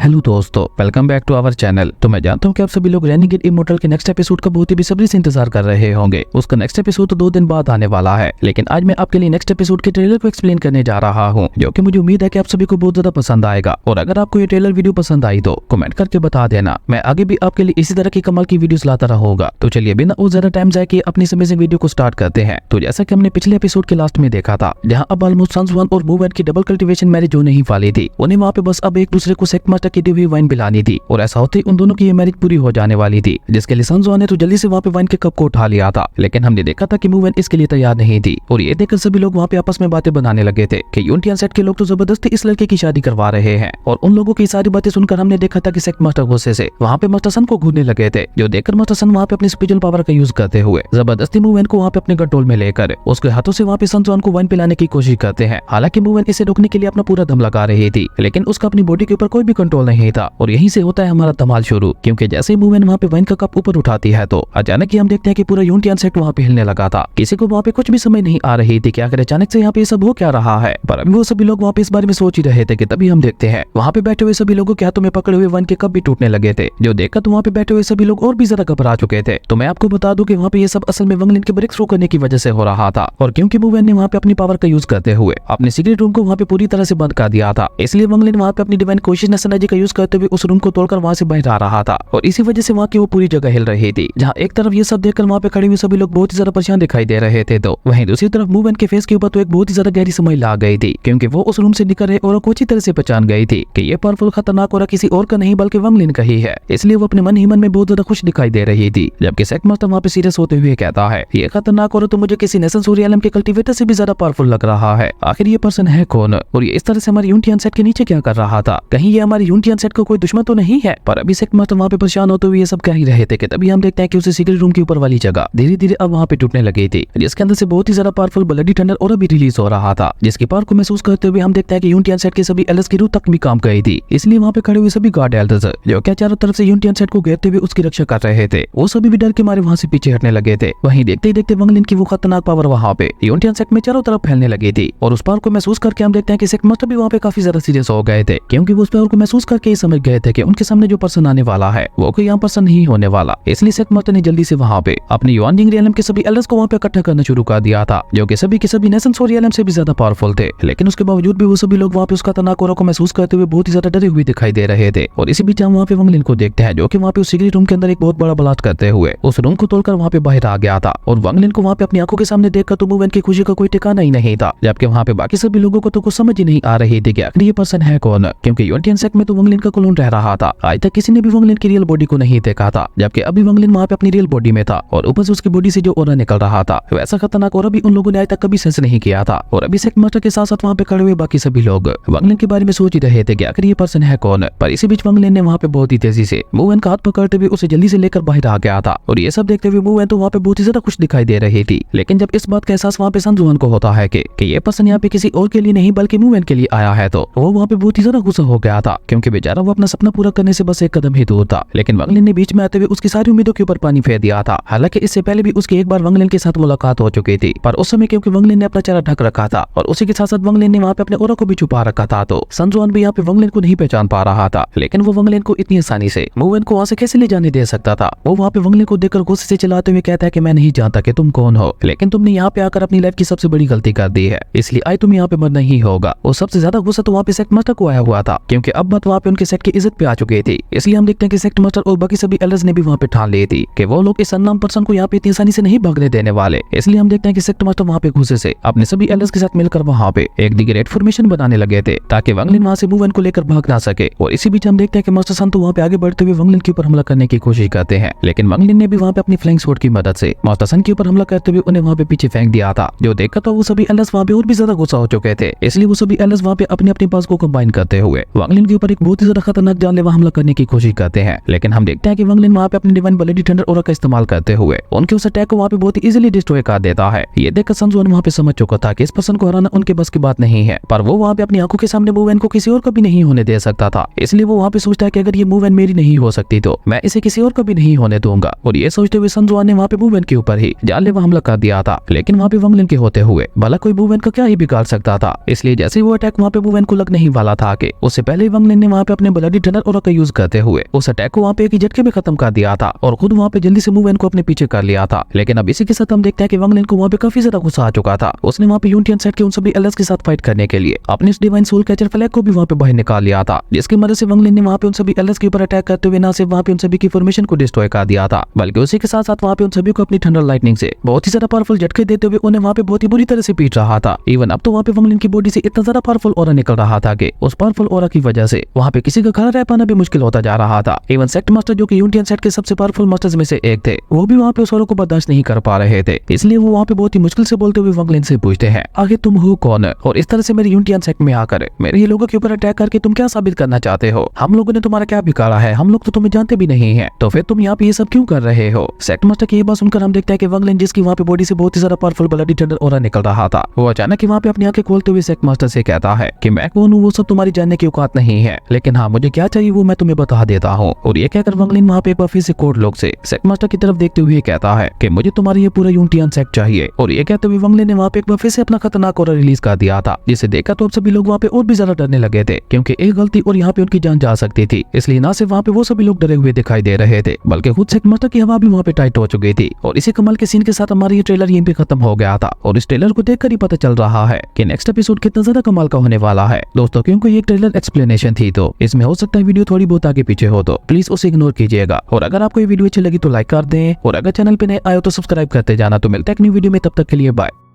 Hello दोस्तों, welcome back to our channel. तो मैं जानता हूँ कि आप सभी लोग रेनिगेट इमोर्टल के नेक्स्ट एपिसोड का बहुत ही बेसब्री से इंतजार कर रहे होंगे। उसका नेक्स्ट एपिसोड तो 2 दिन बाद आने वाला है, लेकिन आज मैं आपके लिए नेक्स्ट एपिसोड के ट्रेलर को एक्सप्लेन करने जा रहा हूँ, जो कि मुझे उम्मीद है कि आप सभी को बहुत ज्यादा पसंद आएगा। और अगर आपको ये ट्रेलर वीडियो पसंद आई तो कमेंट करके बता देना, मैं आगे भी आपके लिए इसी तरह की कमाल की वीडियोस लाता रहूंगा। तो चलिए बिना और ज्यादा टाइम जाए कि अपनी अमेजिंग वीडियो को स्टार्ट करते हैं। तो जैसा कि हमने पिछले एपिसोड के लास्ट में देखा था, जहाँ अब ऑलमोस्ट सन्स और मूवमेंट की डबल कल्टीवेशन मैरिज होने ही वाली थी, उन्हें वहाँ पे बस अब एक दूसरे को सेक्ट मास्टर की दी हुई वाइन पिलानी थी। और ऐसा होते ही उन दोनों की ये मैरिज पूरी हो जाने वाली थी, जिसके लिए सन्स ने तो जल्दी से वहाँ पे वाइन के कप को उठा लिया था। लेकिन हमने देखा था कि मूवमेंट इसके लिए तैयार नहीं थी, और ये देखकर सभी लोग वहाँ पे आपस में बातें बनाने लगे थे कि यूनियन सेट के लोग तो जबरदस्ती इस लड़के की शादी करवा रहे हैं। और उन लोगों की सारी बातें सुनकर हमने देखा था कि सेक्ट मास्टर गुस्से से वहाँ पे मास्टर सन को घूरने लगे थे, जो देखकर मास्टर सन वहाँ पे अपनी स्पिरिचुअल पावर का यूज करते हुए जबरदस्ती मूवमेंट को वहाँ पे अपने कंट्रोल में लेकर उसके हाथों से वहाँ पे सन्स को वाइन पिलाने की कोशिश करते हैं। हालांकि मूवमेंट इसे रोकने के लिए अपना पूरा दम लगा रही थी, लेकिन उसका अपनी बॉडी के ऊपर कोई भी कंट्रोल नहीं था। और यहीं से होता है हमारा धमाल शुरू, क्योंकि जैसे ही मूवमेंट वहाँ पे वाइन का कप ऊपर उठाती है तो अचानक ही हम देखते हैं कि पूरा यूनियन सेट वहाँ पे हिलने लगा था। किसी को वहाँ पे कुछ भी समझ नहीं आ रही थी कि आखिर अचानक से यहाँ पे सब हो क्या रहा है, पर अभी वो सभी लोग वहाँ पे इस बारे में सोच ही रहे थे कि तभी हम देखते हैं वहाँ पे बैठे हुए सभी लोगों के हाथों में पकड़े हुए वाइन के कप भी टूटने लगे थे, जो देखकर तो वहाँ पे बैठे हुए सभी लोग और भी ज्यादा घबरा चुके थे। तो मैं आपको बता दूं कि वहाँ पे ये सब असल में वंगलिन के ब्रेक थ्रू करने की वजह से हो रहा था, और क्योंकि मूवमेंट ने वहाँ पे अपनी पावर का यूज करते हुए अपने सीक्रेट रूम को वहाँ पे पूरी तरह से बंद कर दिया था, इसलिए वंगलिन वहाँ पे अपनी डिवाइन कॉन्शियसनेस एनर्जी का यूज करते हुए उस रूम को तोड़कर वहाँ से बाहर आ रहा था। और इसी वजह से वहाँ की वो पूरी जगह हिल रही थी, जहाँ एक तरफ ये सब देखकर वहाँ पे खड़े हुए सभी लोग बहुत ही ज्यादा परेशान दिखाई दे रहे थे, तो वहीं दूसरी तरफ मूवमेंट के फेस के ऊपर तो एक बहुत ही ज्यादा गहरी स्माइल आ गई थी, क्योंकि वो उस रूम से निकल रहे और अच्छी तरह से पहचान गई थी कि ये पावरफुल खतरनाक और किसी और का नहीं बल्कि वंगलिन का ही है। इसलिए वो अपने मन ही मन में बहुत ज्यादा खुश दिखाई दे रही थी। जबकि सेक्ट मास्टर वहाँ पे सीरियस होते हुए कहता है, ये खतरनाक और तो मुझे किसी नेशन सूर्यालम के कल्टीवेटर से भी ज्यादा पावरफुल लग रहा है। आखिर ये पर्सन है कौन, और ये इस तरह से हमारे यूनियन सेट के नीचे क्या कर रहा था? कहीं ये हमारे यूनियन सेट का कोई दुश्मन तो नहीं है? पर अभी सेक्ट मास्टर वहाँ पे परेशान होते हुए ये सब कह ही रहे थे कि तभी हम देखते हैं कि उसे सीक्रेट रूम के ऊपर वाली जगह धीरे धीरे अब वहाँ पे टूटने लगी थी, जिसके अंदर से बहुत ही ज्यादा पावरफुल ब्लडी थंडर और अभी रिलीज हो रहा था, जिसकी पावर को महसूस करते हुए हम देखते हैं कि यूनियन सेट के सभी एल्डर्स की रूह तक भी काम गई थी। इसलिए वहाँ पे खड़े हुए सभी गार्ड एल्डर्स जो क्या चारों तरफ से यूनियन सेट को घेरते हुए उसकी रक्षा कर रहे थे, वो सभी भी डर के मारे वहाँ से पीछे हटने लगे थे। वहीं देखते ही देखते वंगलिन की वो खतरनाक पावर वहाँ पे यूनियन सेट में चारों तरफ फैलने लगी थी, और उस पावर को महसूस करके हम देखते हैं कि सेक्ट मास्टर भी वहाँ पे काफी ज्यादा सीरियस हो गए थे, क्योंकि वो उस पावर को महसूस करके ही समझ गए थे कि उनके सामने जो पर्सन आने वाला है वो कोई यहाँ पर्सन नहीं होने वाला। इसलिए सेक्ट मास्टर ने जल्दी से वहाँ पे अपने युआनजिंग रियलम के सभी एल्डर्स को वहाँ पे इकट्ठा करना शुरू कर दिया था, जो कि सभी के सभी नेशन रियलम से भी ज्यादा पावरफुल थे। लेकिन उसके बावजूद भी वो सभी लोग वहाँ पे उसका खतरनाक ऑरा को महसूस करते हुए बहुत ही ज्यादा डरे हुए दिखाई दे रहे थे। और इसी बीच हम वहाँ पे वंगलिन को देखते हैं, जो कि वहाँ पे उस सीक्रेट रूम के अंदर एक बहुत बड़ा ब्लास्ट करते हुए उस रूम को तोड़कर वहाँ पे बाहर आ गया था। और वंगलिन को वहाँ पे अपनी आंखों के सामने देखकर तो मूवमेंट की खुशी का कोई ठिकाना ही नहीं था, जबकि वहाँ पे बाकी सभी लोगों को तो कुछ समझ ही नहीं आ रही थी कि आखिर ये पर्सन है कौन, क्योंकि यूनियन सेट में तो वंगलिन का क्लोन रह रहा था। आज तक किसी ने भी वंगलिन की रियल बॉडी को नहीं देखा था, जबकि अभी वंगलिन वहाँ पे अपनी रियल बॉडी में था, और ऊपर से उसकी बॉडी से जो ऑरा निकल रहा था वैसा खतरनाक ऑरा भी उन लोगों ने आज तक कभी सेंस नहीं किया था। और अभी सेक्ट मास्टर के साथ साथ वहाँ पे खड़े हुए बाकी सभी लोग वंगलिन के बारे में सोच ही रहे थे कि आखिर ये पर्सन है कौन। पर इसी बीच वंगलिन ने वहाँ पे बहुत ही तेजी से मूवमेंट का हाथ पकड़ते हुए उसे जल्दी से लेकर बाहर आ गया था। और ये सब देखते हुए मूवमेंट तो वहाँ पे बहुत ही ज्यादा खुश दिखाई दे रही थी। लेकिन जब इस बात का एहसास वहाँ पे सन्स को होता है कि ये पर्सन यहाँ पे किसी और के लिए नहीं बल्कि मूवमेंट के लिए आया है, तो वो वहाँ पे बहुत ही ज्यादा गुस्सा हो गया था, क्योंकि बेचारा वो अपना सपना पूरा करने से बस एक कदम ही दूर था। लेकिन वंगलिन ने बीच में आते हुए उसकी सारी उम्मीदों के ऊपर पानी फेर दिया था। हालांकि इससे पहले भी उसकी एक बार वंगलिन के साथ मुलाकात हो चुकी थी, पर उस समय क्योंकि वंगलिन ने अपना चेहरा ढक रखा था और उसी के साथ साथ वंगलिन ने वहाँ पे अपने ऑरा को भी छुपा रखा था, तो सन्स भी यहाँ पे वंगलिन को नहीं पहचान पा रहा था। लेकिन वो वंगलिन को इतनी आसानी से मूवमेंट को वहाँ से कैसे ले जाने दे सकता था? वो वहाँ पे वंगलिन को देखकर गुस्से से चिल्लाते हुए कहता है कि मैं नहीं जानता कि तुम कौन हो, लेकिन तुमने यहाँ पे आकर अपनी लाइफ की सबसे बड़ी गलती कर दी है, इसलिए आज तुम यहाँ पे मरना ही होगा। और सबसे ज्यादा गुस्सा तो वहाँ पे सेक्ट मास्टर को आया हुआ था, क्योंकि अब बात वहाँ पे उनके सेट की इज्जत पे आ चुकी थी। इसलिए हम देखते हैं कि सेक्ट मास्टर और बाकी सभी एल्डर्स ने भी वहाँ पे ठान ली थी कि वो लोग इस अननाम पर्सन को यहाँ पे इतनी आसानी से नहीं भागने देने वाले। इसलिए हम देखते हैं कि सेक्ट मास्टर वहाँ पे गुस्से से अपने सभी एल्डर्स के साथ मिलकर वहाँ पे एक डिग्रेड फॉर्मेशन बनाने लगे थे, ताकि वंगलिन वहाँ से मूवमेंट को लेकर भाग ना सके। और इसी बीच हम देखते हैं कि मास्टर सन तो वहाँ पे आगे बढ़ते हुए वंगलिन के ऊपर हमला करने की कोशिश करते हैं, लेकिन वंगलिन ने भी वहाँ पे अपनी फ्लैंक स्वॉर्ड की मदद से मास्टर सन के ऊपर हमला करते हुए उन्हें वहाँ पे पीछे फेंक दिया था, जो देखकर तो वो सभी एल्डर्स वहाँ पे और भी ज्यादा गुस्सा हो चुके थे। इसलिए वो सभी एल्डर्स वहाँ पे अपनी अपनी पास को कंबाइन करते हुए वंगलिन के ऊपर एक बहुत ही ज्यादा खतरनाक जानलेवा हमला करने की कोशिश करते हैं। लेकिन हम देखते हैं कि वंगलिन वहाँ पे अपनी डिवाइन ब्लडी थंडर ऑरा का इस्तेमाल करते हुए उनके उस अटैक को वहाँ पे बहुत ही इजीली डिस्ट्रॉय कर देता है। ये देखकर सन्स वहाँ पे समझ चुका था कि इस पर्सन को हराना उनके बस की बात नहीं है, पर वो वहाँ पे अपनी आंखों के सामने मूवमेंट को किसी और को भी नहीं होने दे सकता था। इसलिए वो वहाँ पे सोचता है कि अगर ये मूवमेंट मेरी नहीं हो सकती तो मैं इसे किसी और को भी नहीं होने दूंगा। और ये सोचते हुए सन्स ने वहाँ पे मूवमेंट के ऊपर ही जानलेवा हमला कर दिया था। लेकिन वहाँ पे वंगलिन के होते हुए भला कोई मूवमेंट को क्या ही बिगाड़ सकता था। इसलिए जैसे वो अटैक वहाँ पे मूवमेंट को लगने ही वाला था कि उससे पहले वंगलिन ने वहाँ पे अपने ब्लडी टनल और का यूज करते हुए उस अटैक को वहाँ पे एक ही झटके में खत्म कर दिया था और खुद वहाँ पे जल्दी से मूव को अपने पीछे कर लिया था। लेकिन अब इसी के साथ हम देखते हैं कि वांग लिन को वहाँ पे काफी ज्यादा गुस्सा आ चुका था। उसने वहाँ पे यूनियन सेट के उन सभी एलर्स के साथ फाइट करने के लिए अपने इस डिवाइन सोल कैचर फ्लैग को भी वहाँ पे बाहर निकाल लिया था, जिसकी मदद से वांग लिन ने वहाँ पे उन सभी एलर्स के ऊपर अटैक करते हुए न सिर्फ वहाँ पे उन सभी की फॉर्मेशन को डिस्ट्रॉय कर दिया था, बल्कि उसी के साथ साथ वहाँ पे उन सभी को अपनी थंडर लाइटनिंग से बहुत ही ज्यादा पावरफुल झटके देते हुए उन्हें वहाँ पे बहुत ही बुरी तरह से पीट रहा था। इवन अब तो वहाँ पे वांग लिन की बॉडी से इतना ज्यादा पावरफुल ऑरा निकल रहा था कि उस पावरफुल ऑरा की वजह से वहाँ पे किसी का खड़ा रह पाना भी मुश्किल होता जा रहा था। इवन सेक्ट मास्टर जो कि यूनियन सेट के सबसे पावरफुल मास्टर्स में से एक थे, वो भी वहाँ पे उस ऑरा को बर्दाश्त नहीं कर पा रहे थे। इसलिए वो वहाँ पे बहुत ही मुश्किल से बोलते हुए वांग लिन से पूछते हैं, आगे तुम हो कौन और इस तरह से मेरे यूनियन सेट में आकर मेरे ही लोगों के ऊपर अटैक करके तुम क्या साबित करना चाहते हो? हम लोगों ने तुम्हारा क्या बिगाड़ा है? हम लोग तो तुम्हें जानते भी नहीं है, तो फिर तुम यहाँ पे ये सब क्यों कर रहे हो? सेक्ट मास्टर की ये बात सुनकर हम देखते हैं कि वांग लिन, जिसकी वहाँ पे बॉडी से बहुत ही ज्यादा पावरफुल ब्लडी थंडर ऑरा निकल रहा था, वो अचानक वहाँ पे अपनी आंखें खोलते हुए सेक्ट मास्टर से कहता है कि मैं कौन हूँ वो सब तुम्हारी जानने की औकात नहीं है, लेकिन हाँ मुझे क्या चाहिए वो मैं तुम्हें बता देता हूँ। और ये कहकर वांग लिन वहाँ पे फिर से कोड लॉक से सेक्ट मास्टर की तरफ देखते हुए कहता है कि मुझे तुम्हारी ये पूरा यूनियन सेट चाहिए। और ये कहते हुए वांग लिन ने वहाँ पे एक बार फिर से अपना खतरनाक ऑरा रिलीज कर दिया था, जिसे देखकर तो अब सभी लोग वहाँ पे और भी ज्यादा डरने लगे थे, क्योंकि एक गलती और यहाँ पे उनकी जान जा सकती थी। इसलिए ना सिर्फ वहाँ पे वो सभी लोग डरे हुए दिखाई दे रहे थे, बल्कि खुद सेक्ट मास्टर की हवा भी वहाँ पे टाइट हो चुकी थी। और इसी कमाल के सीन के साथ हमारा ये ट्रेलर यहीं पे खत्म हो गया था। और इस ट्रेलर को देखकर ही पता चल रहा है कि नेक्स्ट एपिसोड कितना ज्यादा कमाल का होने वाला है दोस्तों, क्योंकि ये ट्रेलर एक्सप्लेनेशन थी, तो इसमें हो सकता है वीडियो थोड़ी बहुत आगे पीछे हो, तो प्लीज उसे इग्नोर कीजिएगा। और अगर आपको ये वीडियो अच्छी लगी तो लाइक कर दें, और अगर चैनल पे नए आए हो तो सब्सक्राइब करते जाना। तो मिलते हैं एक न्यू वीडियो में, तब तक के लिए बाय।